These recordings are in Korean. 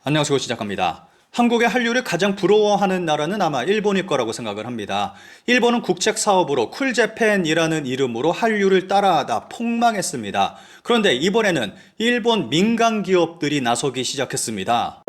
안녕하세요. 시작합니다. 한국의 한류를 가장 부러워하는 나라는 아마 일본일 거라고 생각을 합니다. 일본은 국책 사업으로 쿨재팬이라는 이름으로 한류를 따라하다 폭망했습니다. 그런데 이번에는 일본 민간 기업들이 나서기 시작했습니다.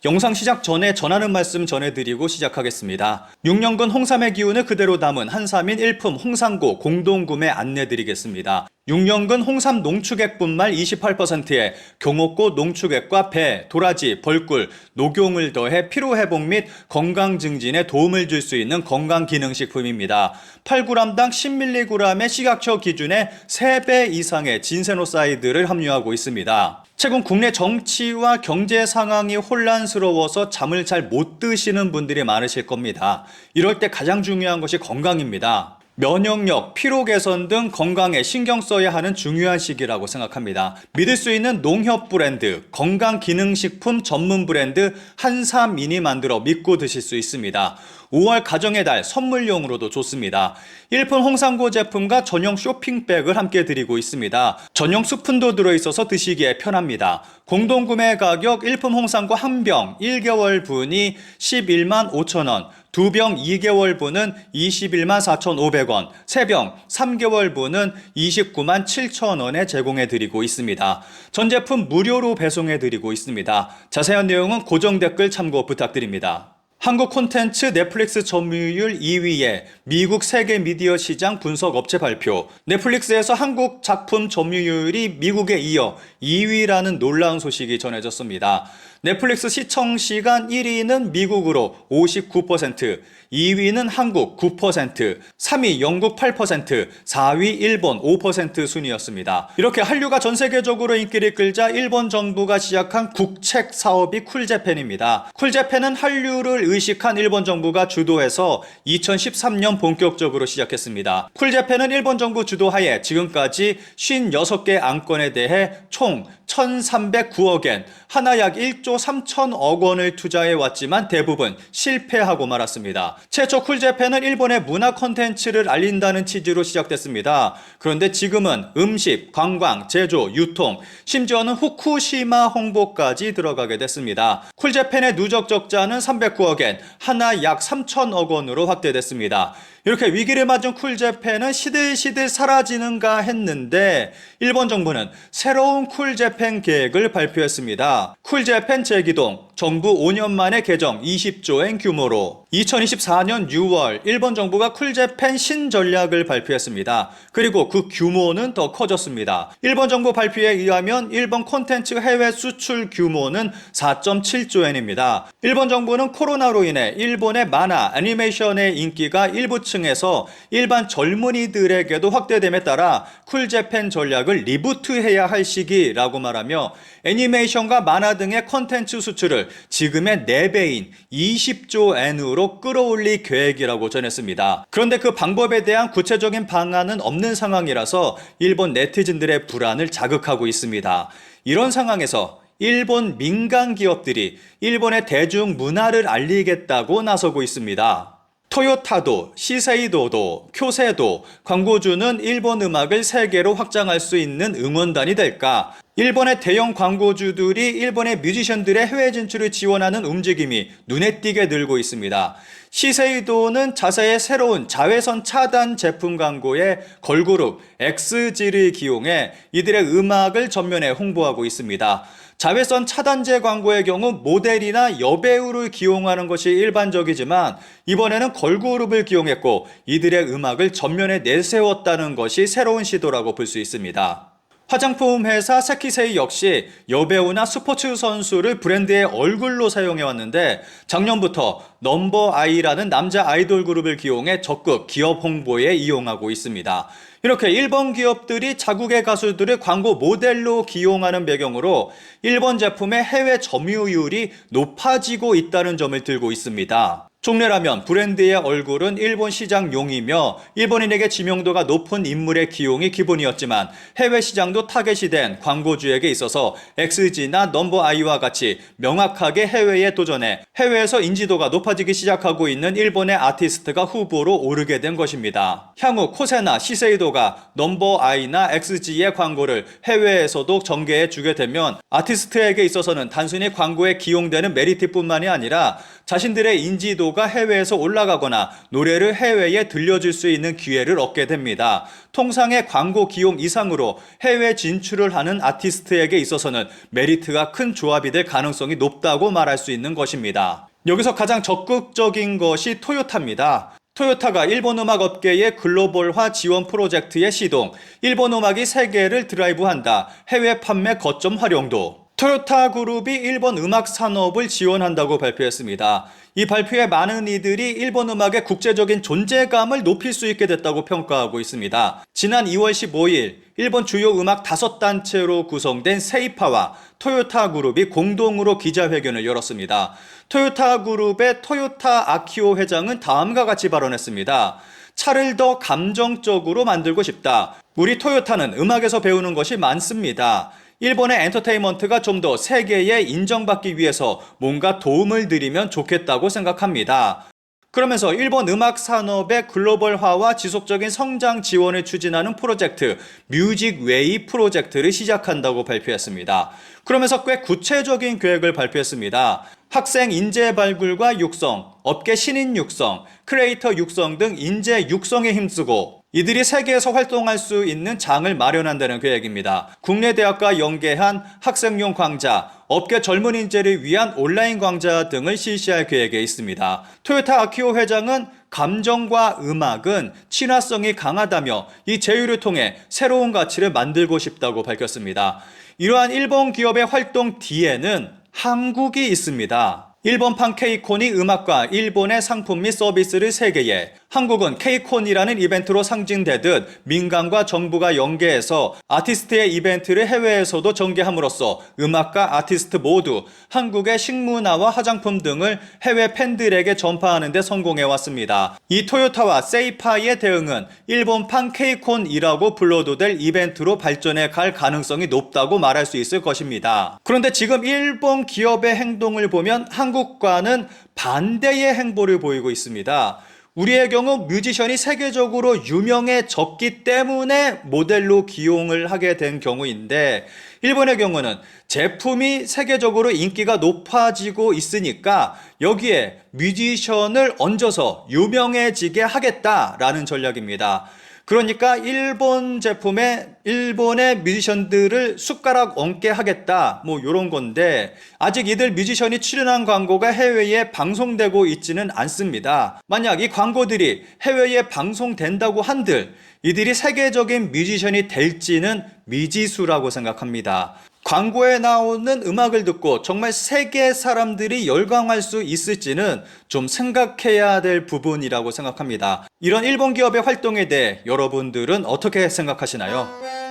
영상 시작 전에 전하는 말씀 전해드리고 시작하겠습니다. 6년근 홍삼의 기운을 그대로 담은 한삼인 일품 홍삼고 공동구매 안내드리겠습니다. 6년근 홍삼 농축액 분말 28%에 경옥고 농축액과 배, 도라지, 벌꿀, 녹용을 더해 피로회복 및 건강 증진에 도움을 줄 수 있는 건강기능식품입니다. 8g당 10mg의 식약처 기준의 3배 이상의 진세노사이드를 함유하고 있습니다. 최근 국내 정치와 경제 상황이 혼란스러워서 잠을 잘 못 드시는 분들이 많으실 겁니다. 이럴 때 가장 중요한 것이 건강입니다. 면역력, 피로 개선 등 건강에 신경 써야 하는 중요한 시기라고 생각합니다. 믿을 수 있는 농협 브랜드, 건강기능식품 전문 브랜드 한삼인이 만들어 믿고 드실 수 있습니다. 5월 가정의 달 선물용으로도 좋습니다. 일품 홍삼고 제품과 전용 쇼핑백을 함께 드리고 있습니다. 전용 스푼도 들어있어서 드시기에 편합니다. 공동구매 가격 일품 홍삼고 한 병 1개월 분이 11만 5천 원, 2병 2개월 분은 21만 4,500원, 3병 3개월 분은 29만 7천 원에 제공해 드리고 있습니다. 전 제품 무료로 배송해 드리고 있습니다. 자세한 내용은 고정 댓글 참고 부탁드립니다. 한국 콘텐츠 넷플릭스 점유율 2위에 미국 세계 미디어 시장 분석 업체 발표. 넷플릭스에서 한국 작품 점유율이 미국에 이어 2위라는 놀라운 소식이 전해졌습니다. 넷플릭스 시청 시간 1위는 미국으로 59%, 2위는 한국 9%, 3위 영국 8%, 4위 일본 5% 순이었습니다. 이렇게 한류가 전 세계적으로 인기를 끌자 일본 정부가 시작한 국책 사업이 쿨재팬입니다. 쿨재팬은 한류를 의식한 일본 정부가 주도해서 2013년 본격적으로 시작했습니다. 쿨재팬은 일본 정부 주도하에 지금까지 56개 안건에 대해 총 1,309억엔, 하나 약 1조 3천억 원을 투자해 왔지만 대부분 실패하고 말았습니다. 최초 쿨재팬은 일본의 문화 콘텐츠를 알린다는 취지로 시작됐습니다. 그런데 지금은 음식, 관광, 제조, 유통, 심지어는 후쿠시마 홍보까지 들어가게 됐습니다. 쿨재팬의 누적 적자는 309억엔, 하나 약 3천억 원으로 확대됐습니다. 이렇게 위기를 맞은 쿨재팬은 시들시들 사라지는가 했는데 일본 정부는 새로운 쿨재팬 계획을 발표했습니다. 쿨재팬 재기동, 정부 5년 만에 개정 20조엔 규모로. 2024년 6월 일본 정부가 쿨재팬 신전략을 발표했습니다. 그리고 그 규모는 더 커졌습니다. 일본 정부 발표에 의하면 일본 콘텐츠 해외 수출 규모는 4.7조엔입니다. 일본 정부는 코로나로 인해 일본의 만화, 애니메이션의 인기가 일부 층에서 일반 젊은이들에게도 확대됨에 따라 쿨재팬 전략을 리부트해야 할 시기라고 말하며 애니메이션과 만화 등의 콘텐츠 수출을 지금의 4배인 20조 엔으로 끌어올릴 계획이라고 전했습니다. 그런데 그 방법에 대한 구체적인 방안은 없는 상황이라서 일본 네티즌들의 불안을 자극하고 있습니다. 이런 상황에서 일본 민간 기업들이 일본의 대중 문화를 알리겠다고 나서고 있습니다. 토요타도, 시세이도도, 쿄세도 광고주는 일본 음악을 세계로 확장할 수 있는 응원단이 될까? 일본의 대형 광고주들이 일본의 뮤지션들의 해외 진출을 지원하는 움직임이 눈에 띄게 늘고 있습니다. 시세이도는 자사의 새로운 자외선 차단 제품 광고에 걸그룹 엑스지를 기용해 이들의 음악을 전면에 홍보하고 있습니다. 자외선 차단제 광고의 경우 모델이나 여배우를 기용하는 것이 일반적이지만 이번에는 걸그룹을 기용했고 이들의 음악을 전면에 내세웠다는 것이 새로운 시도라고 볼 수 있습니다. 화장품 회사 세키세이 역시 여배우나 스포츠 선수를 브랜드의 얼굴로 사용해왔는데 작년부터 넘버아이라는 남자 아이돌 그룹을 기용해 적극 기업 홍보에 이용하고 있습니다. 이렇게 일본 기업들이 자국의 가수들을 광고 모델로 기용하는 배경으로 일본 제품의 해외 점유율이 높아지고 있다는 점을 들고 있습니다. 종래라면 브랜드의 얼굴은 일본 시장용이며 일본인에게 지명도가 높은 인물의 기용이 기본이었지만 해외 시장도 타겟이 된 광고주에게 있어서 XG나 넘버아이와 같이 명확하게 해외에 도전해 해외에서 인지도가 높아지기 시작하고 있는 일본의 아티스트가 후보로 오르게 된 것입니다. 향후 코세나 시세이도가 넘버아이나 XG의 광고를 해외에서도 전개해 주게 되면 아티스트에게 있어서는 단순히 광고에 기용되는 메리트뿐만이 아니라 자신들의 인지도가 해외에서 올라가거나 노래를 해외에 들려줄 수 있는 기회를 얻게 됩니다. 통상의 광고 기용 이상으로 해외 진출을 하는 아티스트에게 있어서는 메리트가 큰 조합이 될 가능성이 높다고 말할 수 있는 것입니다. 여기서 가장 적극적인 것이 토요타입니다. 토요타가 일본 음악 업계의 글로벌화 지원 프로젝트의 시동, 일본 음악이 세계를 드라이브한다, 해외 판매 거점 활용도. 토요타 그룹이 일본 음악 산업을 지원한다고 발표했습니다. 이 발표에 많은 이들이 일본 음악의 국제적인 존재감을 높일 수 있게 됐다고 평가하고 있습니다. 지난 2월 15일 일본 주요 음악 5단체로 구성된 세이파와 토요타 그룹이 공동으로 기자회견을 열었습니다. 토요타 그룹의 토요타 아키오 회장은 다음과 같이 발언했습니다. 차를 더 감정적으로 만들고 싶다. 우리 토요타는 음악에서 배우는 것이 많습니다. 일본의 엔터테인먼트가 좀 더 세계에 인정받기 위해서 뭔가 도움을 드리면 좋겠다고 생각합니다. 그러면서 일본 음악 산업의 글로벌화와 지속적인 성장 지원을 추진하는 프로젝트 뮤직웨이 프로젝트를 시작한다고 발표했습니다. 그러면서 꽤 구체적인 계획을 발표했습니다. 학생 인재 발굴과 육성, 업계 신인 육성, 크리에이터 육성 등 인재 육성에 힘쓰고 이들이 세계에서 활동할 수 있는 장을 마련한다는 계획입니다. 국내 대학과 연계한 학생용 강좌, 업계 젊은 인재를 위한 온라인 강좌 등을 실시할 계획에 있습니다. 토요타 아키오 회장은 감정과 음악은 친화성이 강하다며 이 제휴를 통해 새로운 가치를 만들고 싶다고 밝혔습니다. 이러한 일본 기업의 활동 뒤에는 한국이 있습니다. 일본판 K콘이 음악과 일본의 상품 및 서비스를 세계에, 한국은 K콘이라는 이벤트로 상징되듯 민간과 정부가 연계해서 아티스트의 이벤트를 해외에서도 전개함으로써 음악과 아티스트 모두 한국의 식문화와 화장품 등을 해외 팬들에게 전파하는 데 성공해왔습니다. 이 토요타와 세이파의 대응은 일본판 K콘이라고 불러도 될 이벤트로 발전해 갈 가능성이 높다고 말할 수 있을 것입니다. 그런데 지금 일본 기업의 행동을 보면 한국과는 반대의 행보를 보이고 있습니다. 우리의 경우 뮤지션이 세계적으로 유명해졌기 때문에 모델로 기용을 하게 된 경우인데, 일본의 경우는 제품이 세계적으로 인기가 높아지고 있으니까 여기에 뮤지션을 얹어서 유명해지게 하겠다라는 전략입니다. 그러니까 일본 제품에 일본의 뮤지션들을 숟가락 얹게 하겠다, 뭐 이런 건데, 아직 이들 뮤지션이 출연한 광고가 해외에 방송되고 있지는 않습니다. 만약 이 광고들이 해외에 방송된다고 한들 이들이 세계적인 뮤지션이 될지는 미지수라고 생각합니다. 광고에 나오는 음악을 듣고 정말 세계 사람들이 열광할 수 있을지는 좀 생각해야 될 부분이라고 생각합니다. 이런 일본 기업의 활동에 대해 여러분들은 어떻게 생각하시나요?